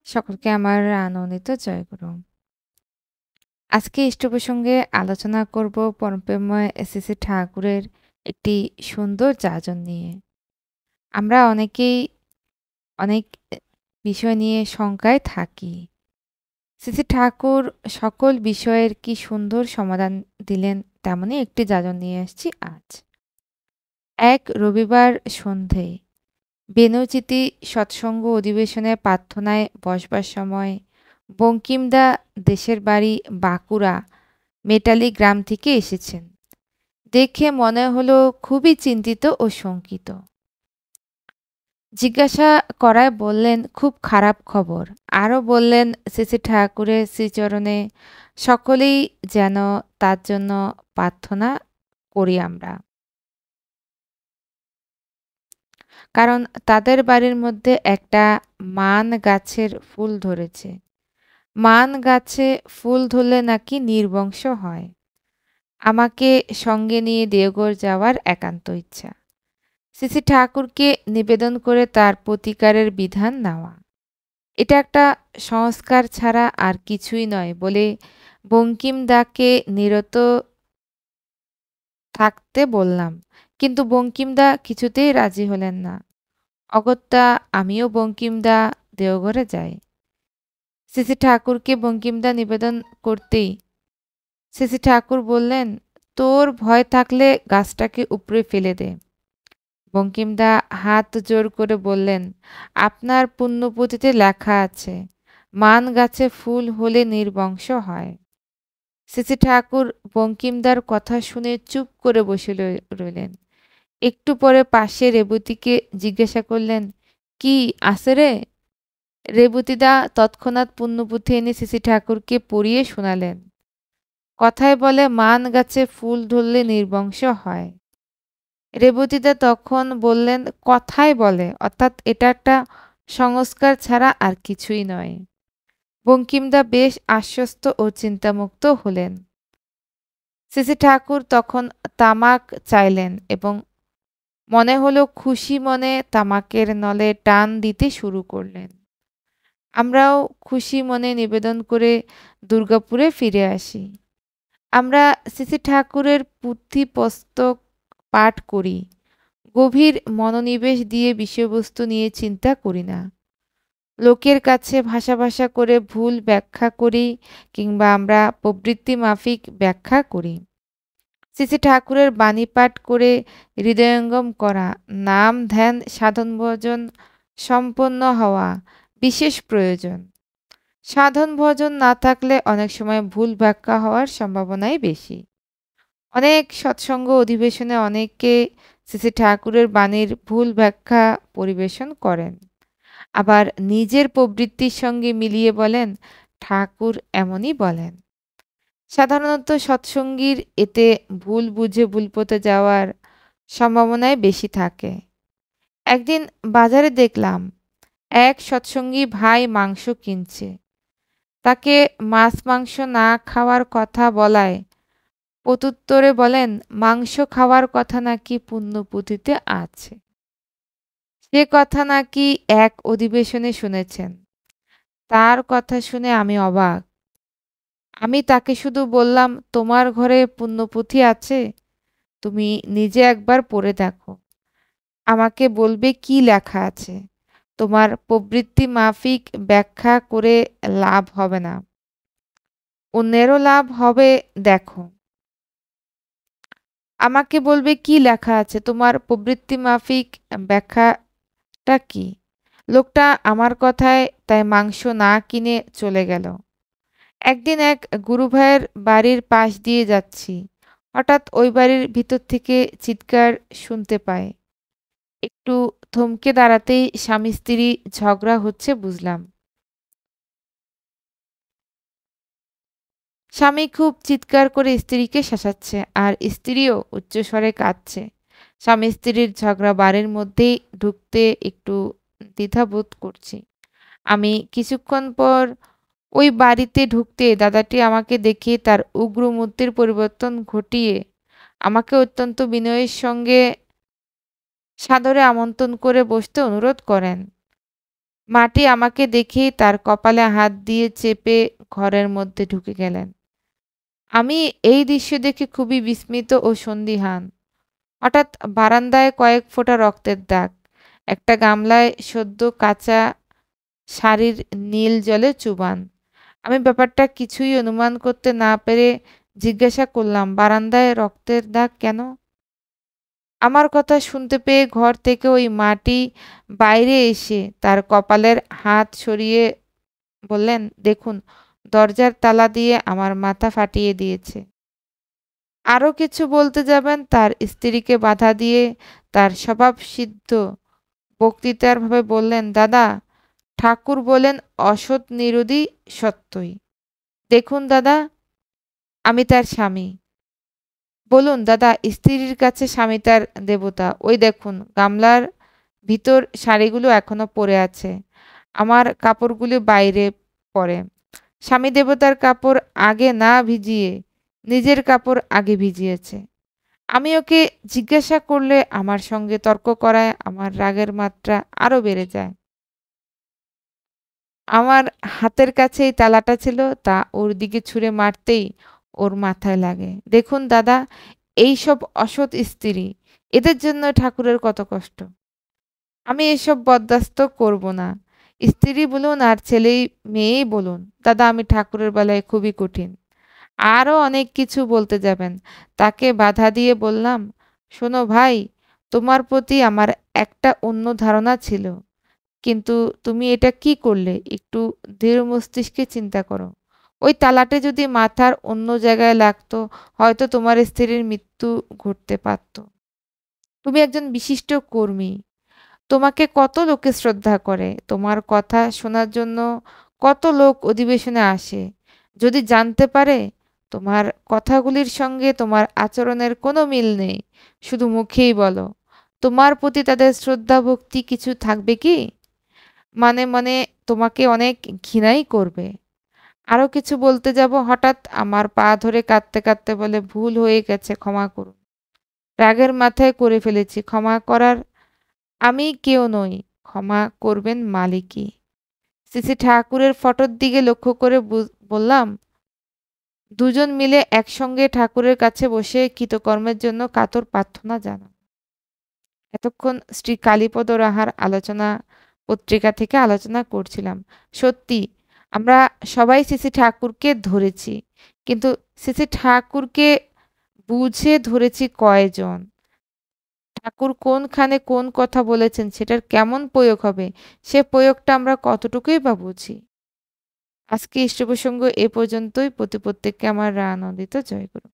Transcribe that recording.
সকলকে আমার আনন্দিত জয়গুরু। আজকে ইষ্ট প্রসঙ্গে আলোচনা করব পরমপ্রেমময় শ্রী ঠাকুরের একটি সুন্দর যাজন নিয়ে। আমরা অনেকেই অনেক বিষয় নিয়ে শঙ্কায় থাকি। শ্রী ঠাকুর সকল বিষয়ের কি সুন্দর সমাধান দিলেন, তেমনই একটি যাজন নিয়ে আসছি আজ। এক রবিবার সন্ধে বেনুচিতি সৎসঙ্গ অধিবেশনে প্রার্থনায় বসবার সময় বঙ্কিমদা দেশের বাড়ি বাঁকুড়া মেটালি গ্রাম থেকে এসেছেন। দেখে মনে হলো খুবই চিন্তিত ও শঙ্কিত। জিজ্ঞাসা করায় বললেন খুব খারাপ খবর। আরও বললেন শ্রী ঠাকুরের শ্রীচরণে সকলেই যেন তার জন্য প্রার্থনা করি আমরা, কারণ তাদের বাড়ির মধ্যে একটা মান গাছের ফুল ধরেছে। মান গাছে ফুল ধরলে নাকি নির্বংশ হয়। আমাকে সঙ্গে নিয়ে দেওঘর যাওয়ার একান্ত ইচ্ছা। শ্রী ঠাকুরকে নিবেদন করে তার প্রতিকারের বিধান নেওয়া, এটা একটা সংস্কার ছাড়া আর কিছুই নয় বলে বঙ্কিমদাকে নিরত থাকতে বললাম। কিন্তু বঙ্কিমদা কিছুতেই রাজি হলেন না। অগত্যা আমিও বঙ্কিমদা দেওঘরে যাই। শ্রী ঠাকুরকে বঙ্কিমদা নিবেদন করতেই শ্রী ঠাকুর বললেন, তোর ভয় থাকলে গাছটাকে উপড়ে ফেলে দে। বঙ্কিমদা হাত জোর করে বললেন, আপনার পুণ্যপুঁথিতে লেখা আছে মান গাছে ফুল হলে নির্বংশ হয়। শ্রী ঠাকুর বঙ্কিমদার কথা শুনে চুপ করে বসে রইলেন। একটু পরে পাশে রেবতীকে জিজ্ঞাসা করলেন, কি আছে রে? রেবতীদা তৎক্ষণাৎ পুণ্যপুঁথি এনে শ্রী ঠাকুরকে পড়িয়ে শোনালেন। কথায় বলে মান গাছে ফুল ধরলে নির্বংশ হয়। রেবতীদা তখন বললেন, কথায় বলে, অর্থাৎ এটা একটা সংস্কার ছাড়া আর কিছুই নয়। বঙ্কিমদা বেশ আশ্বস্ত ও চিন্তামুক্ত হলেন। শ্রী ঠাকুর তখন তামাক চাইলেন এবং মনে হলো খুশি মনে তামাকের নলে টান দিতে শুরু করলেন। আমরাও খুশি মনে নিবেদন করে দুর্গাপুরে ফিরে আসি। আমরা শ্রী ঠাকুরের পুঁথিপুস্তক পাঠ করি, গভীর মনোনিবেশ দিয়ে বিষয়বস্তু নিয়ে চিন্তা করি না। লোকের কাছে ভাষা ভাষা করে ভুল ব্যাখ্যা করি কিংবা আমরা প্রবৃত্তি মাফিক ব্যাখ্যা করি। শ্রী ঠাকুরের বাণী পাঠ করে হৃদয়ঙ্গম করা, নাম ধ্যান সাধন ভজন সম্পন্ন হওয়া বিশেষ প্রয়োজন। সাধন ভজন না থাকলে অনেক সময় ভুল ব্যাখ্যা হওয়ার সম্ভাবনাই বেশি। অনেক সৎসঙ্গ অধিবেশনে অনেকে শ্রী ঠাকুরের বাণীর ভুল ব্যাখ্যা পরিবেশন করেন, আবার নিজের প্রবৃত্তির সঙ্গে মিলিয়ে বলেন ঠাকুর এমনই বলেন। সাধারণত সৎসঙ্গীর এতে ভুল বুঝে ভুল পথে যাওয়ার সম্ভাবনাই বেশি থাকে। একদিন বাজারে দেখলাম এক সৎসঙ্গী ভাই মাংস কিনছে। তাকে মাছ মাংস না খাওয়ার কথা বলায় প্রত্যুত্তরে বলেন মাংস খাওয়ার কথা নাকি পুণ্যপুঁথিতে আছে। সে কথা নাকি এক অধিবেশনে শুনেছেন। তার কথা শুনে আমি অবাক। আমি তাকে শুধু বললাম, তোমার ঘরে পুণ্যপুঁথি আছে? তুমি নিজে একবার পড়ে দেখো। আমাকে বলবে কি লেখা আছে। তোমার প্রবৃত্তি মাফিক ব্যাখ্যা করে লাভ হবে না, অন্যেরও লাভ হবে। দেখো, আমাকে বলবে কি লেখা আছে, তোমার প্রবৃত্তি মাফিক ব্যাখ্যাটা কি। লোকটা আমার কথায় তাই মাংস না কিনে চলে গেল। একদিন এক গুরুভাইয়ের বাড়ির পাশ দিয়ে যাচ্ছি, হঠাৎ ওই বাড়ির ভিতর থেকে চিৎকার শুনতে পাই। একটু থমকে দাঁড়াতেই স্বামী স্ত্রী ঝগড়া হচ্ছে বুঝলাম। স্বামী খুব চিৎকার করে স্ত্রীকে শাসাচ্ছে আর স্ত্রীও উচ্চস্বরে কাঁদছে। স্বামী স্ত্রীর ঝগড়া বাড়ির মধ্যেই ঢুকতে একটু দ্বিধাবোধ করছি। আমি কিছুক্ষণ পর ওই বাড়িতে ঢুকতে দাদাটি আমাকে দেখে তার উগ্র মূর্তির পরিবর্তন ঘটিয়ে আমাকে অত্যন্ত বিনয়ের সঙ্গে সাদরে আমন্ত্রণ করে বসতে অনুরোধ করেন। মাটি আমাকে দেখেই তার কপালে হাত দিয়ে চেপে ঘরের মধ্যে ঢুকে গেলেন। আমি এই দৃশ্য দেখে খুবই বিস্মিত ও সন্দিহান। হঠাৎ বারান্দায় কয়েক ফোঁটা রক্তের দাগ। একটা গামলায় সদ্য কাচা শাড়ির নীল জলে চুবান। আমি ব্যাপারটা কিছুই অনুমান করতে না পেরে জিজ্ঞাসা করলাম, বারান্দায় রক্তের দাগ কেন? আমার কথা শুনতে পেয়ে ঘর থেকে ওই মাটি বাইরে এসে তার কপালের হাত সরিয়ে বললেন, দেখুন, দরজার তালা দিয়ে আমার মাথা ফাটিয়ে দিয়েছে। আরও কিছু বলতে যাবেন তার স্ত্রীকে বাধা দিয়ে তার স্বভাবসিদ্ধ বক্তৃতারভাবে বললেন, দাদা, ঠাকুর বলেন অসৎ নিরোধী সত্যই। দেখুন দাদা, আমি তার স্বামী। বলুন দাদা, স্ত্রীর কাছে স্বামী তার দেবতা। ওই দেখুন, গামলার ভিতর শাড়িগুলো এখনো পড়ে আছে, আমার কাপড়গুলো বাইরে পড়ে। স্বামী দেবতার কাপড় আগে না ভিজিয়ে নিজের কাপড় আগে ভিজিয়েছে। আমি ওকে জিজ্ঞাসা করলে আমার সঙ্গে তর্ক করায় আমার রাগের মাত্রা আরো বেড়ে যায়। আমার হাতের কাছেই তালাটা ছিল, তা ওর দিকে ছুঁড়ে মারতেই ওর মাথায় লাগে। দেখুন দাদা, এইসব অসৎ স্ত্রী, এদের জন্য ঠাকুরের কত কষ্ট। আমি এসব বরদাস্ত করব না। স্ত্রী বলুন আর ছেলেই মেয়েই বলুন, দাদা আমি ঠাকুরের বেলায় খুবই কঠিন। আরও অনেক কিছু বলতে যাবেন, তাকে বাধা দিয়ে বললাম, শোনো ভাই, তোমার প্রতি আমার একটা অন্য ধারণা ছিল, কিন্তু তুমি এটা কি করলে? একটু দৃঢ় মস্তিষ্কে চিন্তা করো। ওই তালাটা যদি মাথার অন্য জায়গায় লাগতো, হয়তো তোমার স্ত্রীর মৃত্যু ঘটতে পারত। তুমি একজন বিশিষ্ট কর্মী, তোমাকে কত লোকে শ্রদ্ধা করে, তোমার কথা শোনার জন্য কত লোক অধিবেশনে আসে। যদি জানতে পারে তোমার কথাগুলির সঙ্গে তোমার আচরণের কোনো মিল নেই, শুধু মুখেই বলো, তোমার প্রতি তাদের শ্রদ্ধা ভক্তি কিছু থাকবে কি? মানে মানে তোমাকে অনেক ঘৃণাই করবে। আরো কিছু বলতে যাব, হঠাৎ আমার পা ধরে কাঁদতে কাঁদতে বলে, ভুল হয়ে গেছে, ক্ষমা করুন। রাগের মাথায় করে ফেলেছি, ক্ষমা করার আমি কেউ নই, ক্ষমা করবেন মালিকই। শ্রী ঠাকুরের ফটোর দিকে লক্ষ্য করে বললাম, দুজন মিলে একসঙ্গে ঠাকুরের কাছে বসে কৃতকর্মের জন্য কাতর প্রার্থনা জানান। এতক্ষণ শ্রী কালীপদ রাহার আলোচনা পত্রিকা থেকে আলোচনা করছিলাম। সত্যি আমরা সবাই শ্রী ঠাকুরকে ধরেছি, কিন্তু শ্রী ঠাকুরকে বুঝে ধরেছি কয়জন? ঠাকুর কোনখানে কোন কথা বলেছেন সেটার কেমন প্রয়োগ হবে, সে প্রয়োগটা আমরা কতটুকুই বা বুঝি? আজকে ইষ্ট প্রসঙ্গ এ পর্যন্তই। প্রত্যেককে আমার আনন্দিত জয় গুরু।